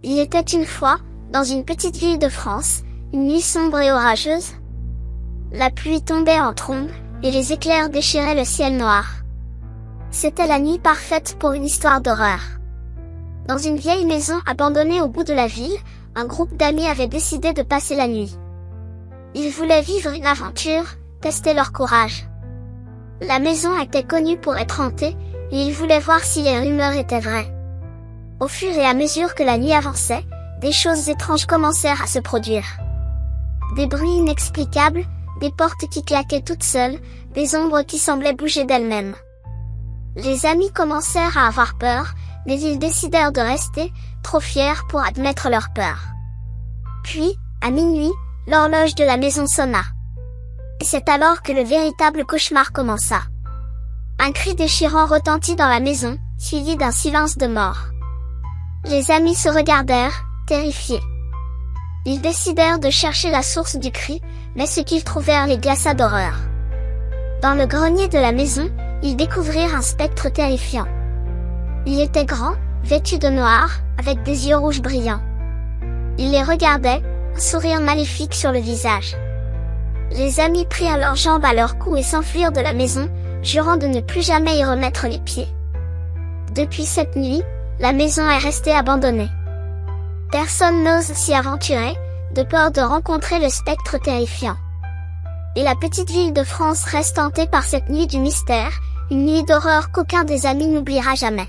Il était une fois, dans une petite ville de France, une nuit sombre et orageuse. La pluie tombait en trombe, et les éclairs déchiraient le ciel noir. C'était la nuit parfaite pour une histoire d'horreur. Dans une vieille maison abandonnée au bout de la ville, un groupe d'amis avait décidé de passer la nuit. Ils voulaient vivre une aventure, tester leur courage. La maison était connue pour être hantée, et ils voulaient voir si les rumeurs étaient vraies. Au fur et à mesure que la nuit avançait, des choses étranges commencèrent à se produire. Des bruits inexplicables, des portes qui claquaient toutes seules, des ombres qui semblaient bouger d'elles-mêmes. Les amis commencèrent à avoir peur, mais ils décidèrent de rester, trop fiers pour admettre leur peur. Puis, à minuit, l'horloge de la maison sonna. Et c'est alors que le véritable cauchemar commença. Un cri déchirant retentit dans la maison, suivi d'un silence de mort. Les amis se regardèrent, terrifiés. Ils décidèrent de chercher la source du cri, mais ce qu'ils trouvèrent les glaça d'horreur. Dans le grenier de la maison, ils découvrirent un spectre terrifiant. Il était grand, vêtu de noir, avec des yeux rouges brillants. Il les regardait, un sourire maléfique sur le visage. Les amis prirent leurs jambes à leur cou et s'enfuirent de la maison, jurant de ne plus jamais y remettre les pieds. Depuis cette nuit, la maison est restée abandonnée. Personne n'ose s'y aventurer, de peur de rencontrer le spectre terrifiant. Et la petite ville de France reste hantée par cette nuit du mystère, une nuit d'horreur qu'aucun des amis n'oubliera jamais.